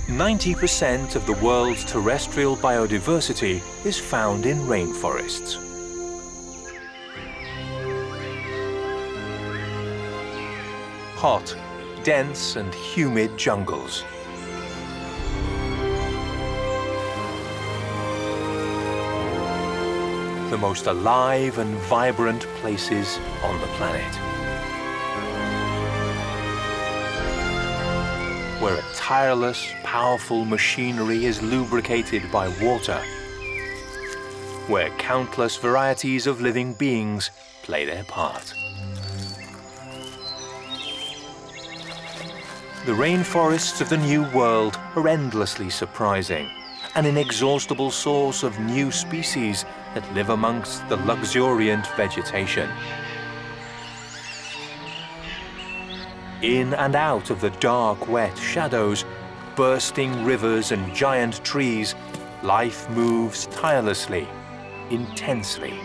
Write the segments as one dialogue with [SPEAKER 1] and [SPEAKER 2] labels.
[SPEAKER 1] 90% of the world's terrestrial biodiversity is found in rainforests. Hot, dense and humid jungles. The most alive and vibrant places on the planet. Where a tireless, powerful machinery is lubricated by water. Where countless varieties of living beings play their part. The rainforests of the New World are endlessly surprising, an inexhaustible source of new species that live amongst the luxuriant vegetation. In and out of the dark, wet shadows, bursting rivers and giant trees, life moves tirelessly, intensely.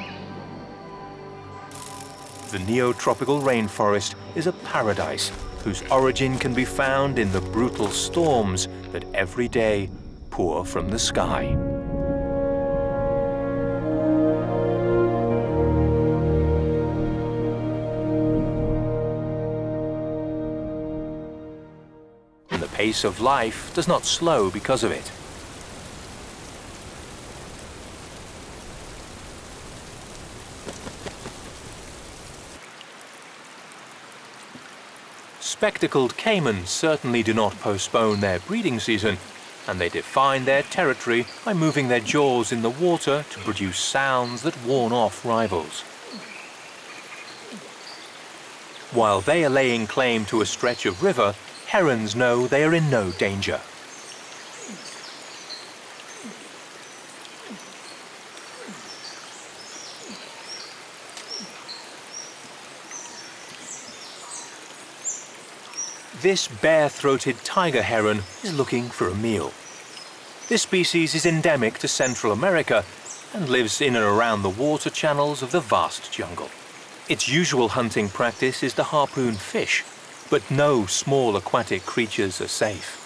[SPEAKER 1] The Neotropical rainforest is a paradise whose origin can be found in the brutal storms that every day pour from the sky. And the pace of life does not slow because of it. Spectacled caimans certainly do not postpone their breeding season, and they define their territory by moving their jaws in the water to produce sounds that warn off rivals. While they are laying claim to a stretch of river, herons know they are in no danger. This bare-throated tiger heron is looking for a meal. This species is endemic to Central America and lives in and around the water channels of the vast jungle. Its usual hunting practice is to harpoon fish, but no small aquatic creatures are safe.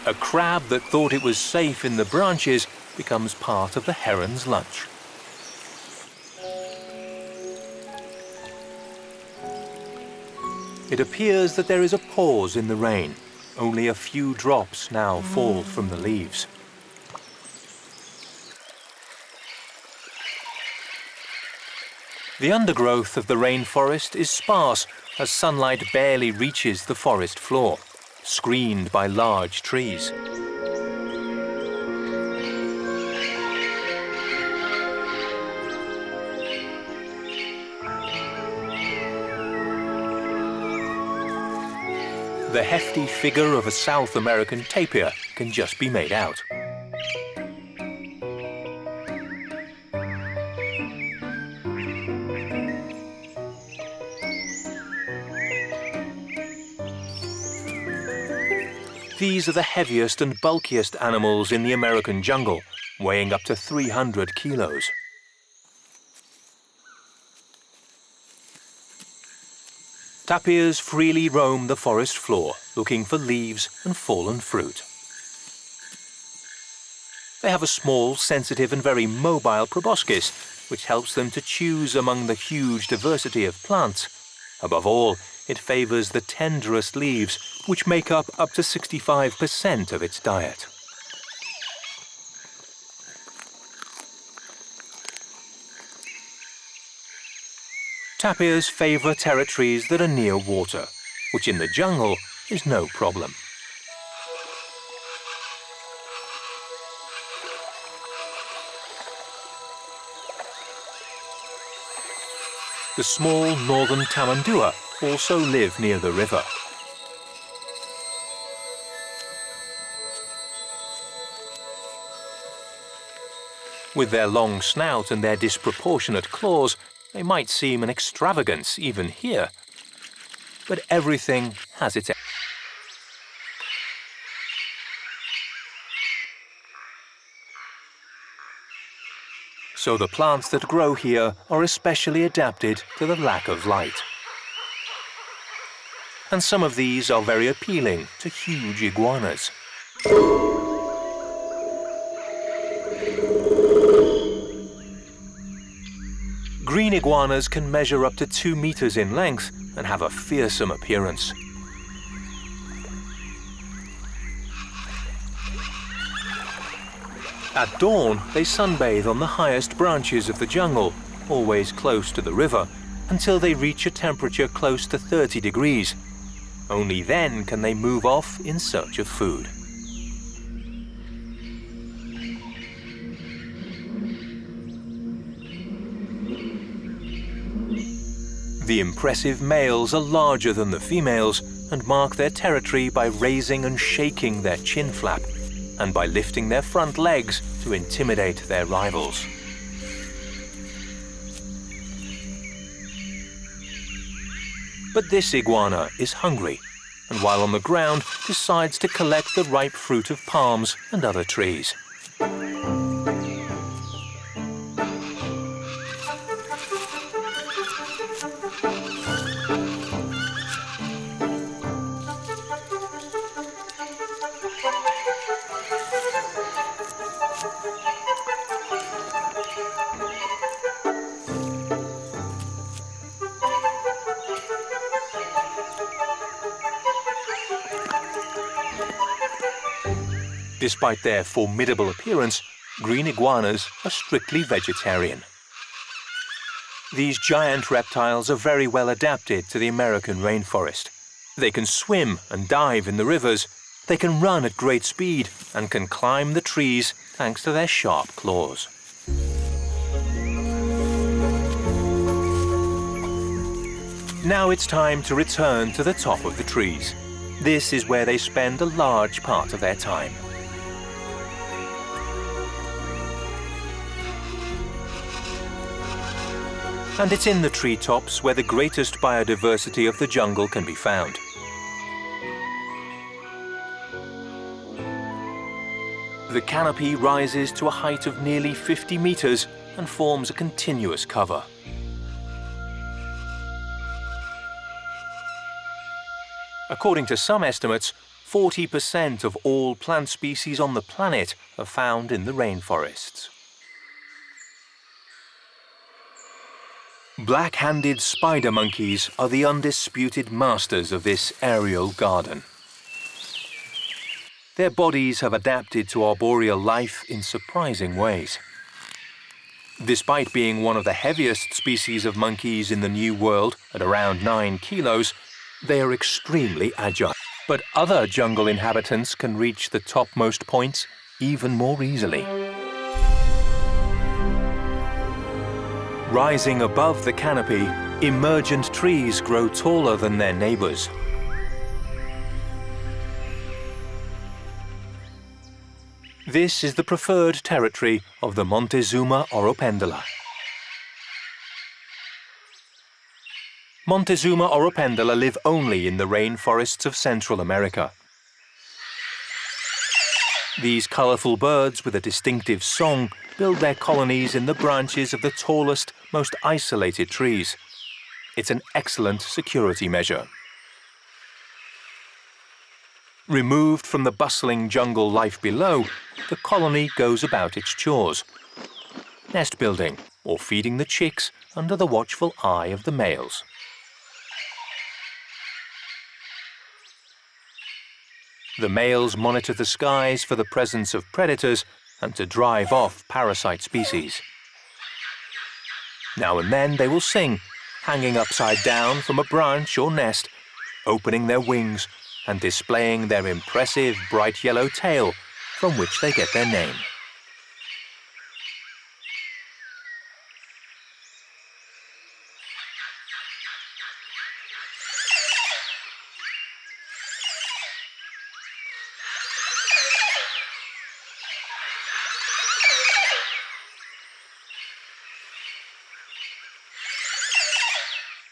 [SPEAKER 1] A crab that thought it was safe in the branches becomes part of the heron's lunch. It appears that there is a pause in the rain. Only a few drops now fall from the leaves. The undergrowth of the rainforest is sparse as sunlight barely reaches the forest floor, screened by large trees. The hefty figure of a South American tapir can just be made out. These are the heaviest and bulkiest animals in the American jungle, weighing up to 300 kilos. Tapirs freely roam the forest floor, looking for leaves and fallen fruit. They have a small, sensitive and very mobile proboscis, which helps them to choose among the huge diversity of plants. Above all, it favors the tenderest leaves, which make up to 65% of its diet. Tapirs favor territories that are near water, which in the jungle is no problem. The small northern tamandua also live near the river. With their long snout and their disproportionate claws, they might seem an extravagance even here. But everything has its end. So the plants that grow here are especially adapted to the lack of light. and some of these are very appealing to huge iguanas. Green iguanas can measure up to 2 meters in length and have a fearsome appearance. At dawn, they sunbathe on the highest branches of the jungle, always close to the river, until they reach a temperature close to 30 degrees. Only then can they move off in search of food. The impressive males are larger than the females and mark their territory by raising and shaking their chin flap, and by lifting their front legs to intimidate their rivals. But this iguana is hungry, and while on the ground decides to collect the ripe fruit of palms and other trees. Despite their formidable appearance, green iguanas are strictly vegetarian. These giant reptiles are very well adapted to the American rainforest. They can swim and dive in the rivers, they can run at great speed, and can climb the trees thanks to their sharp claws. Now it's time to return to the top of the trees. This is where they spend a large part of their time. And it's in the treetops where the greatest biodiversity of the jungle can be found. The canopy rises to a height of nearly 50 meters and forms a continuous cover. According to some estimates, 40% of all plant species on the planet are found in the rainforests. Black-handed spider monkeys are the undisputed masters of this aerial garden. Their bodies have adapted to arboreal life in surprising ways. Despite being one of the heaviest species of monkeys in the New World at around 9 kilos, they are extremely agile. But other jungle inhabitants can reach the topmost points even more easily. Rising above the canopy, emergent trees grow taller than their neighbors. This is the preferred territory of the Montezuma oropendola. Montezuma oropendola live only in the rainforests of Central America. These colorful birds with a distinctive song build their colonies in the branches of the tallest, most isolated trees. It's an excellent security measure. Removed from the bustling jungle life below, the colony goes about its chores, nest building or feeding the chicks under the watchful eye of the males. The males monitor the skies for the presence of predators and to drive off parasite species. Now and then they will sing, hanging upside down from a branch or nest, opening their wings and displaying their impressive bright yellow tail from which they get their name.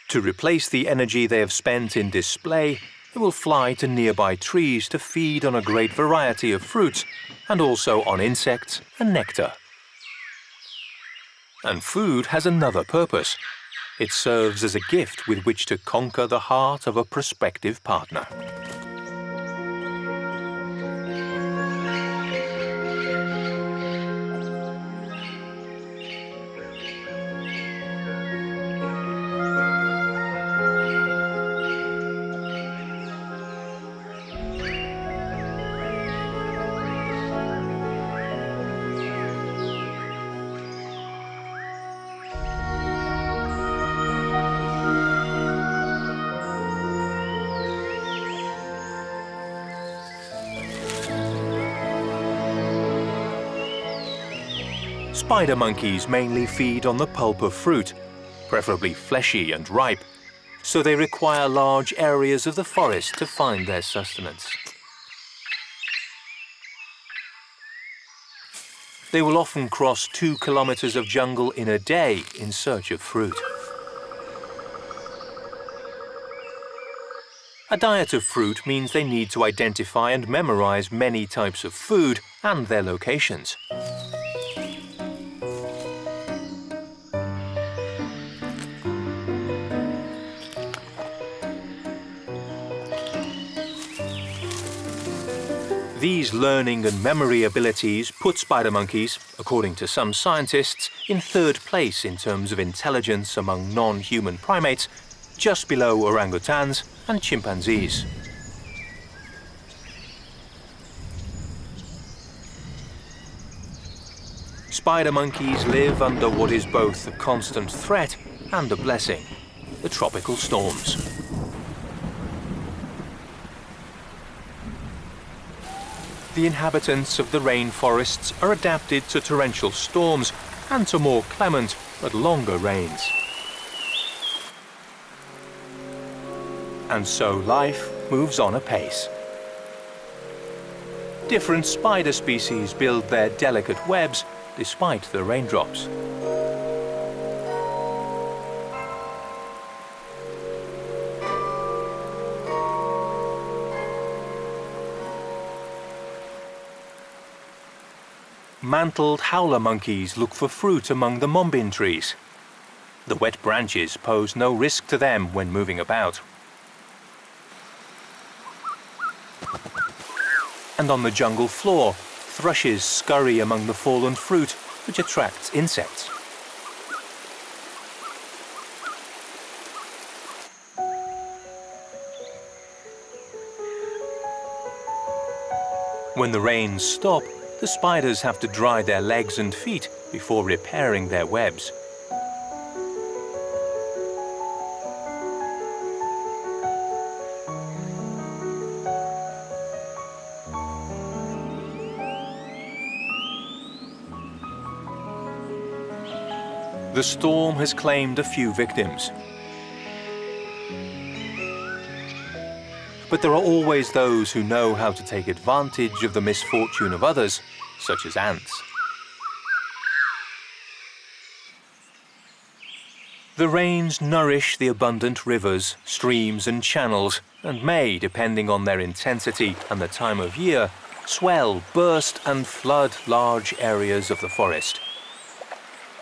[SPEAKER 1] To replace the energy they have spent in display, they will fly to nearby trees to feed on a great variety of fruits and also on insects and nectar. And food has another purpose. It serves as a gift with which to conquer the heart of a prospective partner. Spider monkeys mainly feed on the pulp of fruit, preferably fleshy and ripe, so they require large areas of the forest to find their sustenance. They will often cross 2 kilometers of jungle in a day in search of fruit. A diet of fruit means they need to identify and memorize many types of food and their locations. These learning and memory abilities put spider monkeys, according to some scientists, in 3rd place in terms of intelligence among non-human primates, just below orangutans and chimpanzees. Spider monkeys live under what is both a constant threat and a blessing: the tropical storms. The inhabitants of the rainforests are adapted to torrential storms and to more clement but longer rains. And so life moves on apace. Different spider species build their delicate webs despite the raindrops. Mantled howler monkeys look for fruit among the mombin trees. The wet branches pose no risk to them when moving about. And on the jungle floor, thrushes scurry among the fallen fruit, which attracts insects. When the rains stop, the spiders have to dry their legs and feet before repairing their webs. The storm has claimed a few victims. But there are always those who know how to take advantage of the misfortune of others, such as ants. The rains nourish the abundant rivers, streams and channels, and may, depending on their intensity and the time of year, swell, burst and flood large areas of the forest.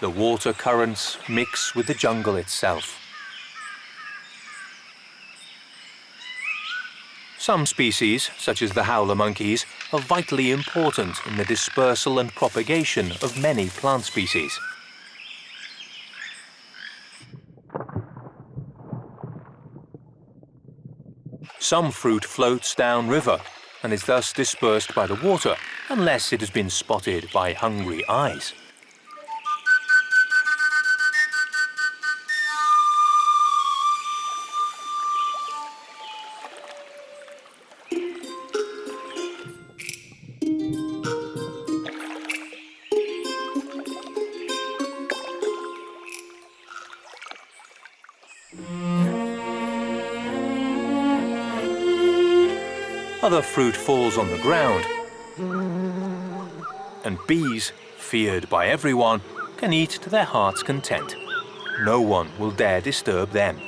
[SPEAKER 1] The water currents mix with the jungle itself. Some species, such as the howler monkeys, are vitally important in the dispersal and propagation of many plant species. Some fruit floats downriver and is thus dispersed by the water, unless it has been spotted by hungry eyes. Other fruit falls on the ground, and bees, feared by everyone, can eat to their heart's content. No one will dare disturb them.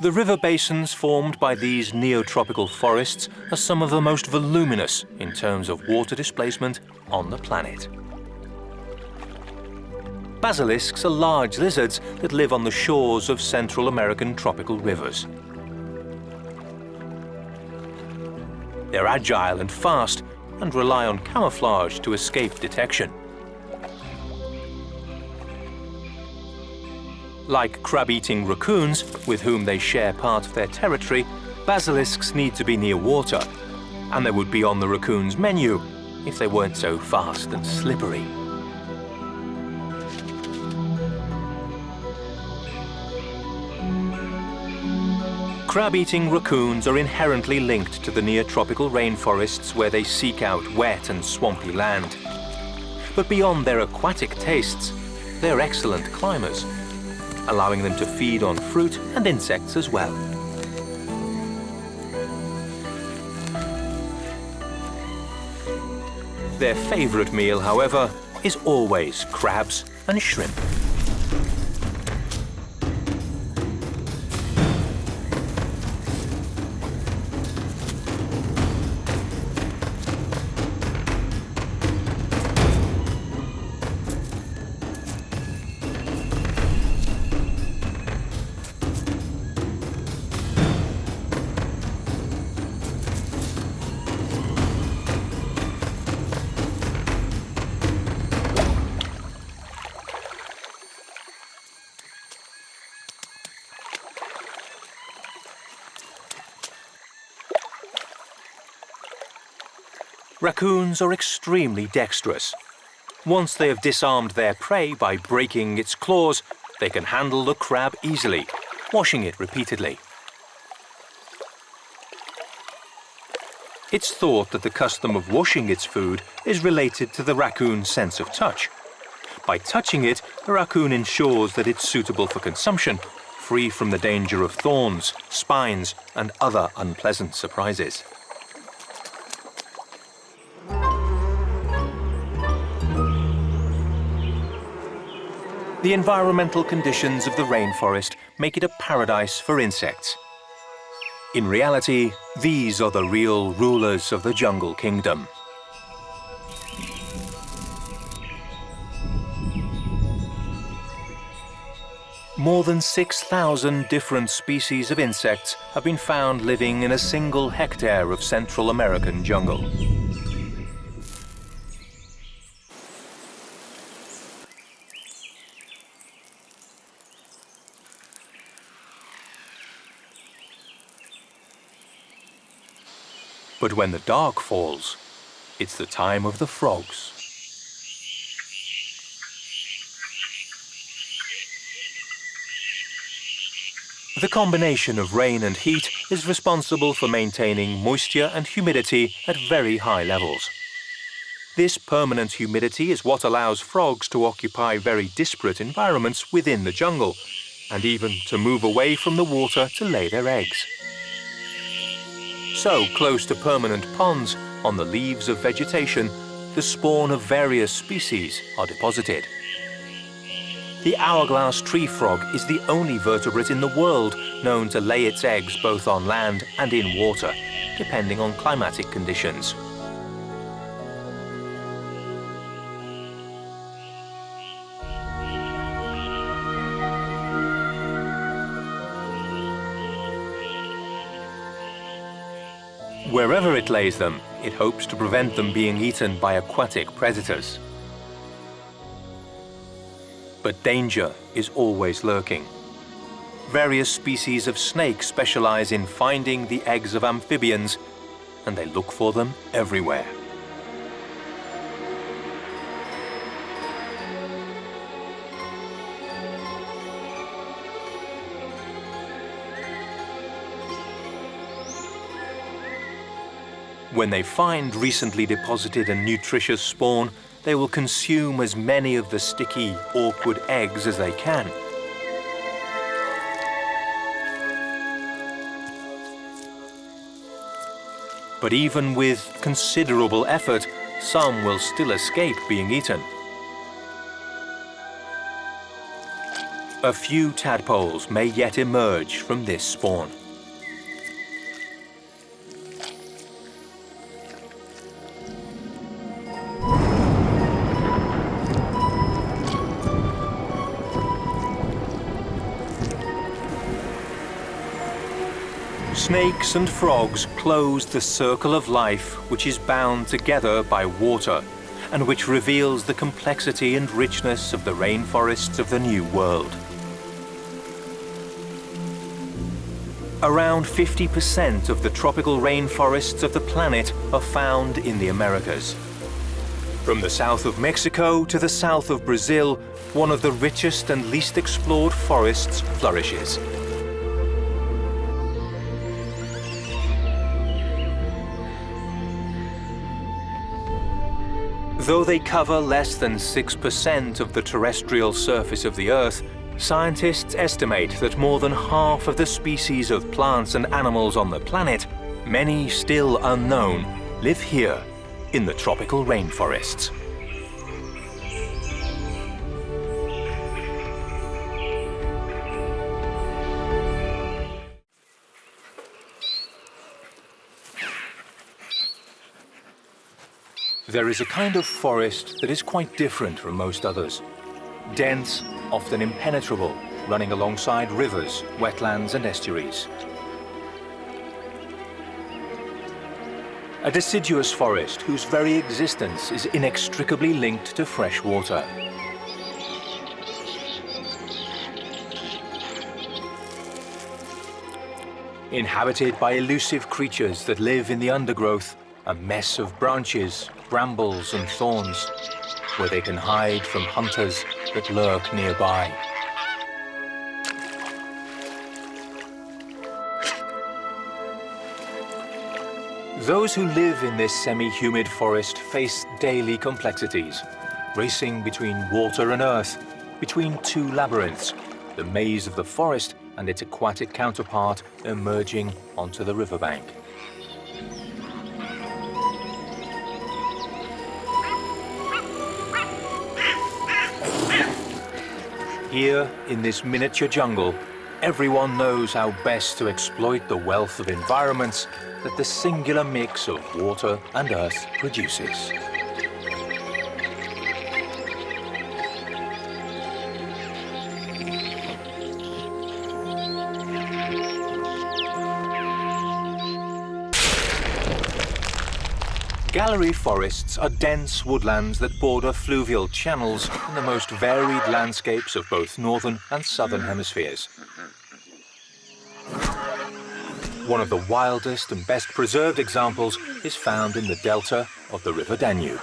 [SPEAKER 1] The river basins formed by these neotropical forests are some of the most voluminous in terms of water displacement on the planet. Basilisks are large lizards that live on the shores of Central American tropical rivers. They're agile and fast and rely on camouflage to escape detection. Like crab-eating raccoons, with whom they share part of their territory, basilisks need to be near water, and they would be on the raccoon's menu if they weren't so fast and slippery. Crab-eating raccoons are inherently linked to the neotropical rainforests where they seek out wet and swampy land. But beyond their aquatic tastes, they're excellent climbers, allowing them to feed on fruit and insects as well. Their favorite meal, however, is always crabs and shrimp. Raccoons are extremely dexterous. Once they have disarmed their prey by breaking its claws, they can handle the crab easily, washing it repeatedly. It's thought that the custom of washing its food is related to the raccoon's sense of touch. By touching it, the raccoon ensures that it's suitable for consumption, free from the danger of thorns, spines, and other unpleasant surprises. The environmental conditions of the rainforest make it a paradise for insects. In reality, these are the real rulers of the jungle kingdom. More than 6,000 different species of insects have been found living in a single hectare of Central American jungle. But when the dark falls, it's the time of the frogs. The combination of rain and heat is responsible for maintaining moisture and humidity at very high levels. This permanent humidity is what allows frogs to occupy very disparate environments within the jungle, and even to move away from the water to lay their eggs. So close to permanent ponds, on the leaves of vegetation, the spawn of various species are deposited. The hourglass tree frog is the only vertebrate in the world known to lay its eggs both on land and in water, depending on climatic conditions. Wherever it lays them, it hopes to prevent them being eaten by aquatic predators. But danger is always lurking. Various species of snakes specialize in finding the eggs of amphibians, and they look for them everywhere. When they find recently deposited and nutritious spawn, they will consume as many of the sticky, awkward eggs as they can. But even with considerable effort, some will still escape being eaten. A few tadpoles may yet emerge from this spawn. Snakes and frogs close the circle of life which is bound together by water and which reveals the complexity and richness of the rainforests of the New World. Around 50% of the tropical rainforests of the planet are found in the Americas. From the south of Mexico to the south of Brazil, one of the richest and least explored forests flourishes. Though they cover less than 6% of the terrestrial surface of the Earth, scientists estimate that more than half of the species of plants and animals on the planet, many still unknown, live here in the tropical rainforests. There is a kind of forest that is quite different from most others. Dense, often impenetrable, running alongside rivers, wetlands and estuaries. A deciduous forest whose very existence is inextricably linked to fresh water. Inhabited by elusive creatures that live in the undergrowth, a mess of branches, brambles and thorns, where they can hide from hunters that lurk nearby. Those who live in this semi-humid forest face daily complexities, racing between water and earth, between two labyrinths, the maze of the forest and its aquatic counterpart emerging onto the riverbank. Here, in this miniature jungle, everyone knows how best to exploit the wealth of environments that the singular mix of water and earth produces. Gallery forests are dense woodlands that border fluvial channels in the most varied landscapes of both northern and southern hemispheres. One of the wildest and best preserved examples is found in the delta of the River Danube.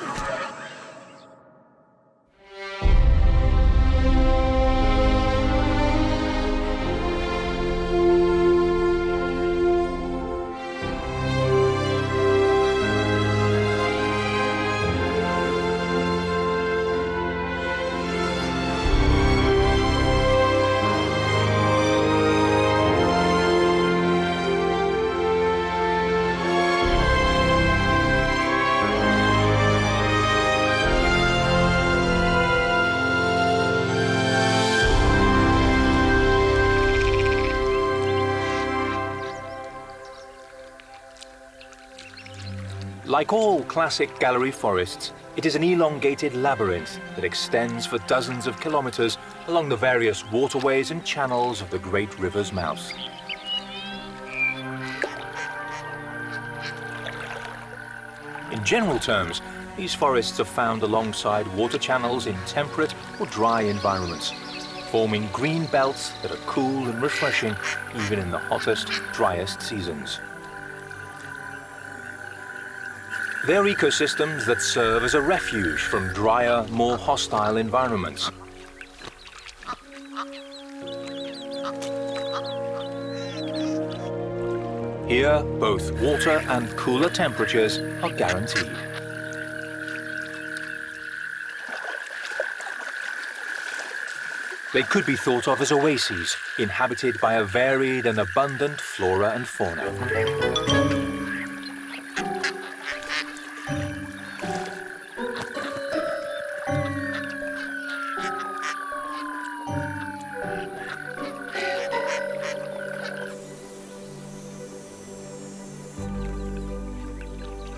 [SPEAKER 1] Like all classic gallery forests, it is an elongated labyrinth that extends for dozens of kilometers along the various waterways and channels of the great river's mouth. In general terms, these forests are found alongside water channels in temperate or dry environments, forming green belts that are cool and refreshing even in the hottest, driest seasons. They're ecosystems that serve as a refuge from drier, more hostile environments. Here, both water and cooler temperatures are guaranteed. They could be thought of as oases, inhabited by a varied and abundant flora and fauna.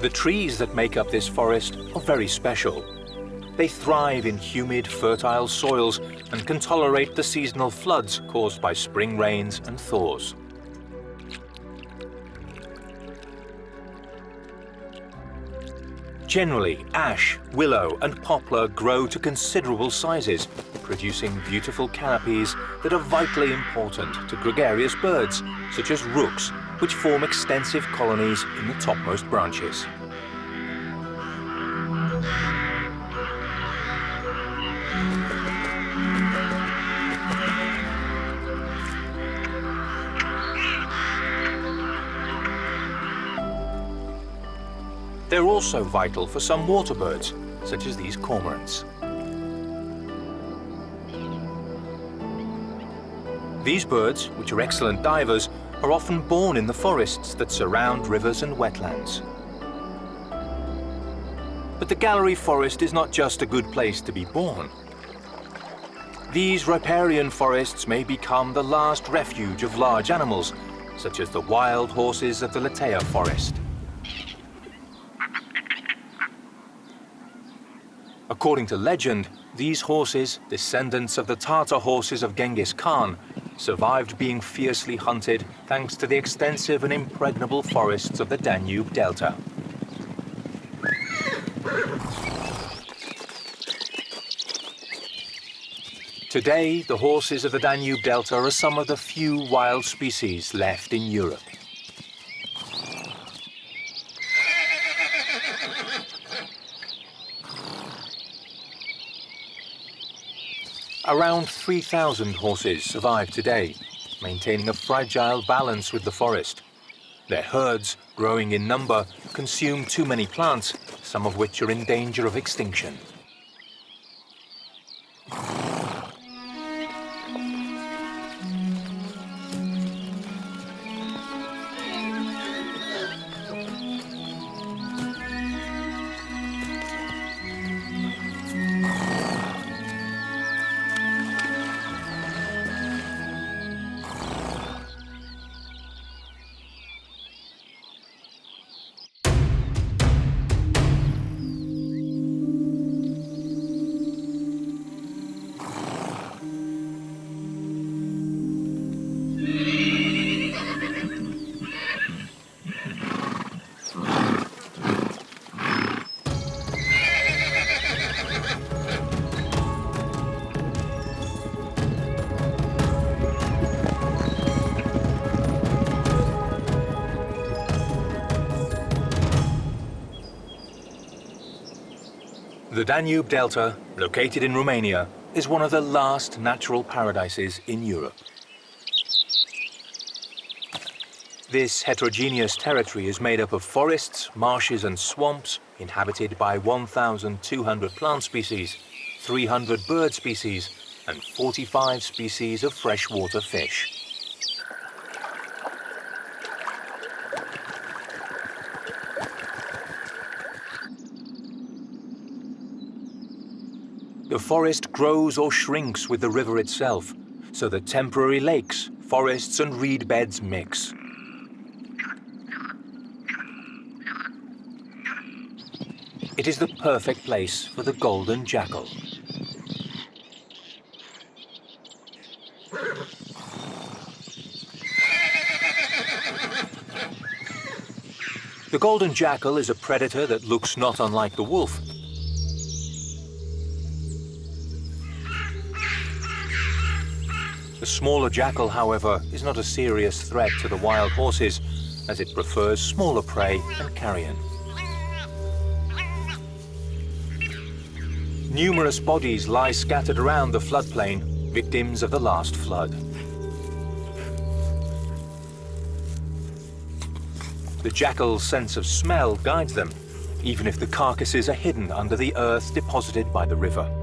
[SPEAKER 1] The trees that make up this forest are very special. They thrive in humid, fertile soils and can tolerate the seasonal floods caused by spring rains and thaws. Generally, ash, willow and poplar grow to considerable sizes, producing beautiful canopies that are vitally important to gregarious birds, such as rooks, which form extensive colonies in the topmost branches. They're also vital for some water birds, such as these cormorants. These birds, which are excellent divers, are often born in the forests that surround rivers and wetlands. But the gallery forest is not just a good place to be born. These riparian forests may become the last refuge of large animals, such as the wild horses of the Letea forest. According to legend, these horses, descendants of the Tartar horses of Genghis Khan, survived being fiercely hunted thanks to the extensive and impregnable forests of the Danube Delta. Today, the horses of the Danube Delta are some of the few wild species left in Europe. Around 3,000 horses survive today, maintaining a fragile balance with the forest. Their herds, growing in number, consume too many plants, some of which are in danger of extinction. The Danube Delta, located in Romania, is one of the last natural paradises in Europe. This heterogeneous territory is made up of forests, marshes and swamps, inhabited by 1,200 plant species, 300 bird species, and 45 species of freshwater fish. The forest grows or shrinks with the river itself, so that temporary lakes, forests and reed beds mix. It is the perfect place for the golden jackal. The golden jackal is a predator that looks not unlike the wolf. The smaller jackal, however, is not a serious threat to the wild horses, as it prefers smaller prey and carrion. Numerous bodies lie scattered around the floodplain, victims of the last flood. The jackal's sense of smell guides them, even if the carcasses are hidden under the earth deposited by the river.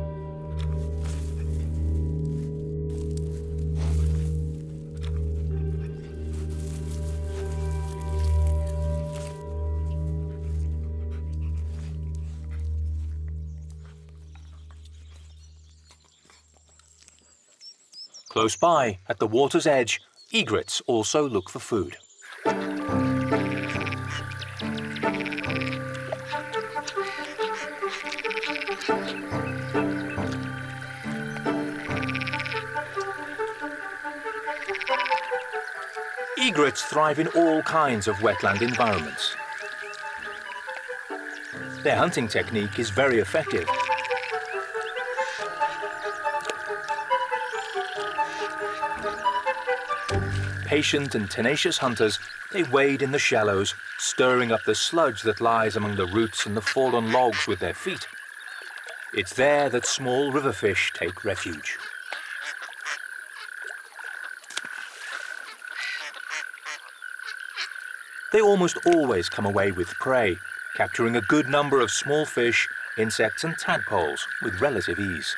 [SPEAKER 1] Close by, at the water's edge, egrets also look for food. Egrets thrive in all kinds of wetland environments. Their hunting technique is very effective. Patient and tenacious hunters, they wade in the shallows, stirring up the sludge that lies among the roots and the fallen logs with their feet. It's there that small river fish take refuge. They almost always come away with prey, capturing a good number of small fish, insects and tadpoles with relative ease.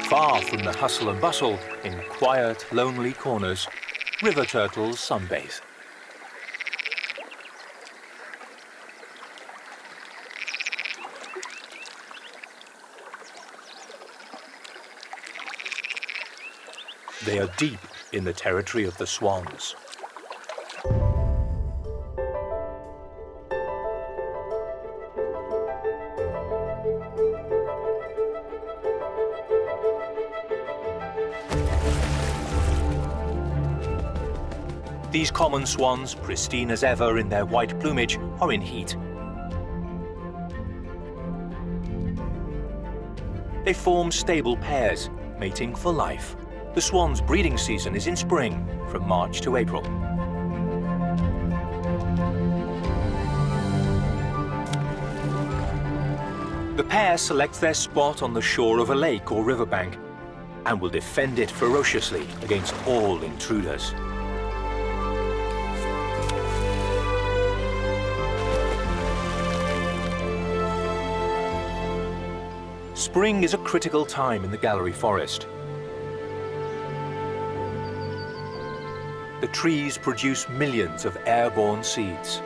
[SPEAKER 1] Far from the hustle and bustle, in quiet, lonely corners, river turtles sunbathe. They are deep in the territory of the swans. These common swans, pristine as ever in their white plumage, are in heat. They form stable pairs, mating for life. The swan's breeding season is in spring, from March to April. The pair selects their spot on the shore of a lake or riverbank and will defend it ferociously against all intruders. Spring is a critical time in the gallery forest. The trees produce millions of airborne seeds.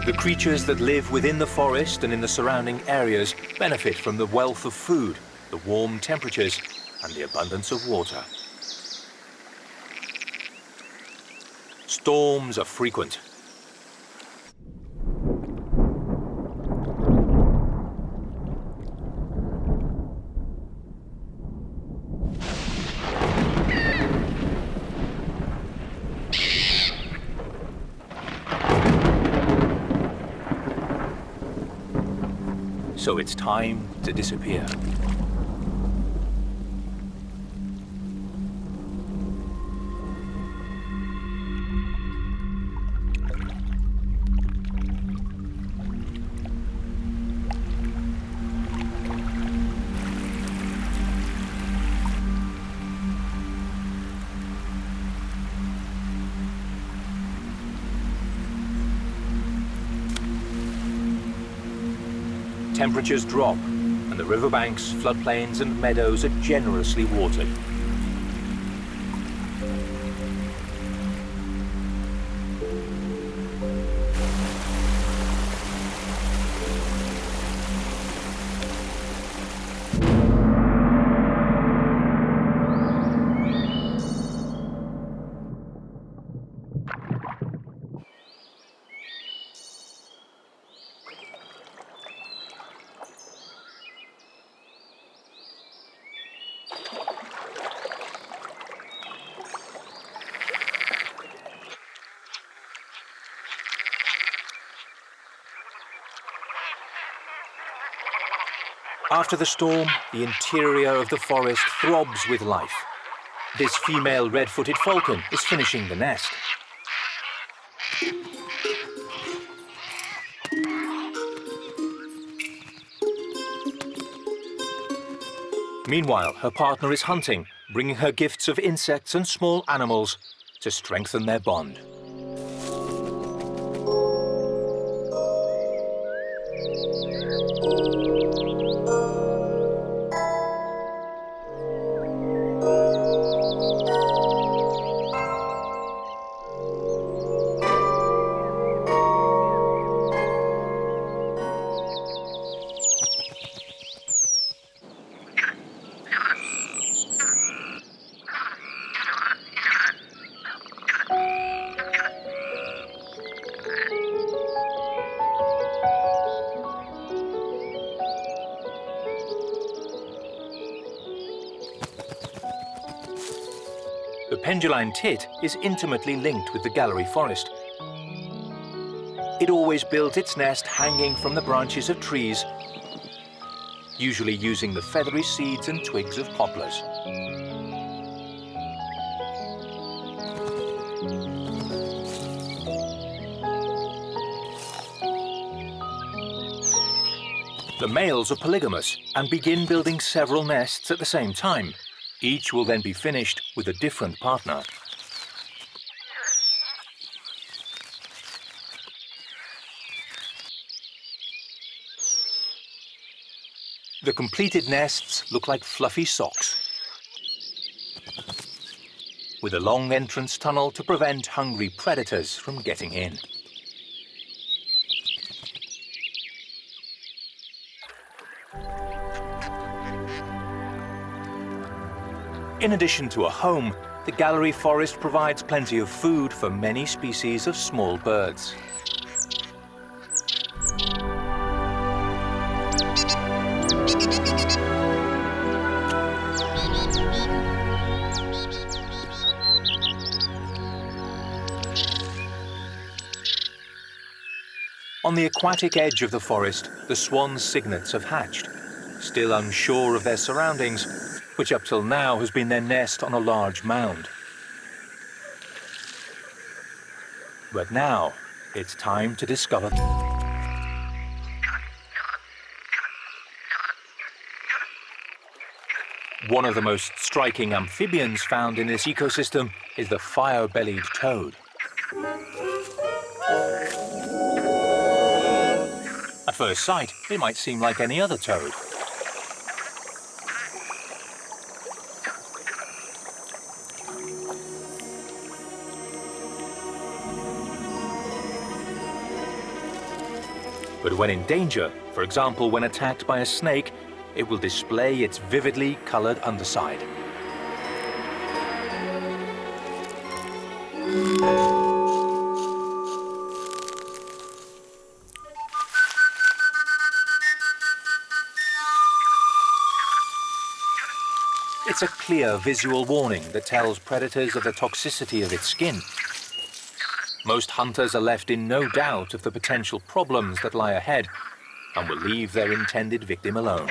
[SPEAKER 1] The creatures that live within the forest and in the surrounding areas benefit from the wealth of food, the warm temperatures, and the abundance of water. Storms are frequent. So it's time to disappear. Temperatures drop, and the riverbanks, floodplains and meadows are generously watered. After the storm, the interior of the forest throbs with life. This female red-footed falcon is finishing the nest. Meanwhile, her partner is hunting, bringing her gifts of insects and small animals to strengthen their bond. penduline tit is intimately linked with the gallery forest. It always builds its nest hanging from the branches of trees, usually using the feathery seeds and twigs of poplars. The males are polygamous and begin building several nests at the same time. Each will then be finished with a different partner. The completed nests look like fluffy socks, with a long entrance tunnel to prevent hungry predators from getting in. In addition to a home, the gallery forest provides plenty of food for many species of small birds. On the aquatic edge of the forest, the swan cygnets have hatched, still unsure of their surroundings, which up till now has been their nest on a large mound. But now, it's time to discover. One of the most striking amphibians found in this ecosystem is the fire-bellied toad. At first sight, it might seem like any other toad. But when in danger, for example when attacked by a snake, it will display its vividly colored underside. It's a clear visual warning that tells predators of the toxicity of its skin. Most hunters are left in no doubt of the potential problems that lie ahead and will leave their intended victim alone.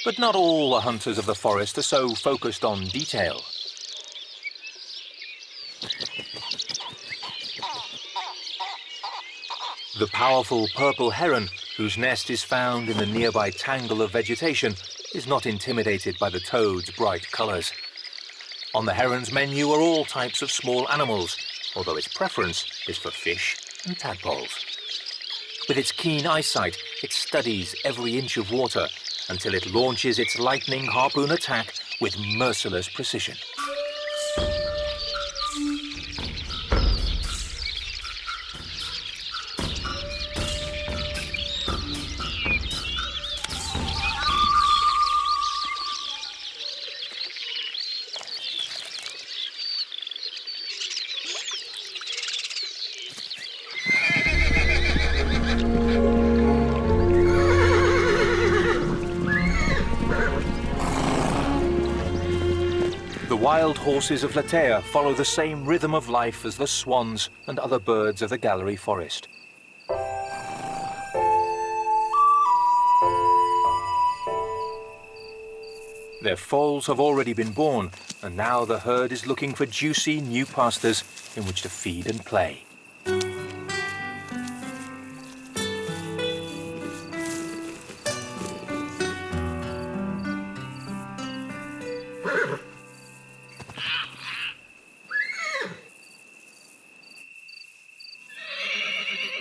[SPEAKER 1] But not all the hunters of the forest are so focused on detail. The powerful purple heron, whose nest is found in the nearby tangle of vegetation, is not intimidated by the toad's bright colors. On the heron's menu are all types of small animals, although its preference is for fish and tadpoles. With its keen eyesight, it studies every inch of water until it launches its lightning harpoon attack with merciless precision. The wild horses of Latea follow the same rhythm of life as the swans and other birds of the gallery forest. Their foals have already been born, and now the herd is looking for juicy new pastures in which to feed and play.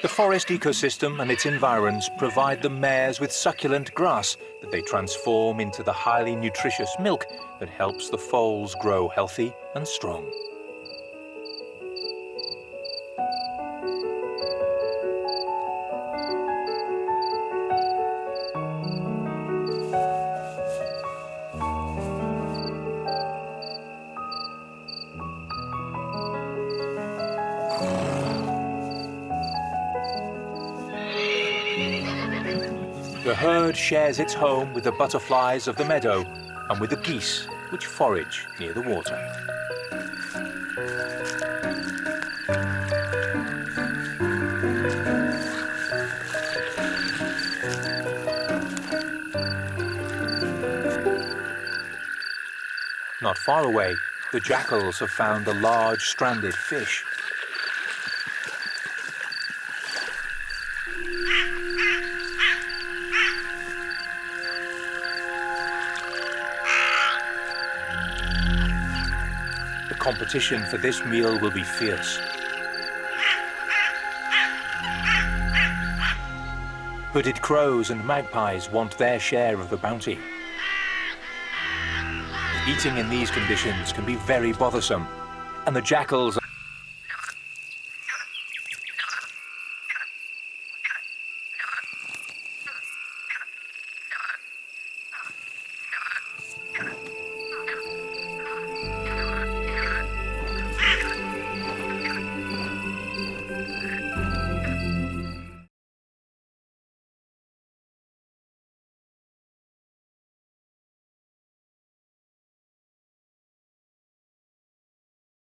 [SPEAKER 1] The forest ecosystem and its environs provide the mares with succulent grass that they transform into the highly nutritious milk that helps the foals grow healthy and strong. The herd shares its home with the butterflies of the meadow and with the geese which forage near the water. Not far away, the jackals have found a large stranded fish. The competition for this meal will be fierce. Hooded crows and magpies want their share of the bounty. Eating in these conditions can be very bothersome, and the jackals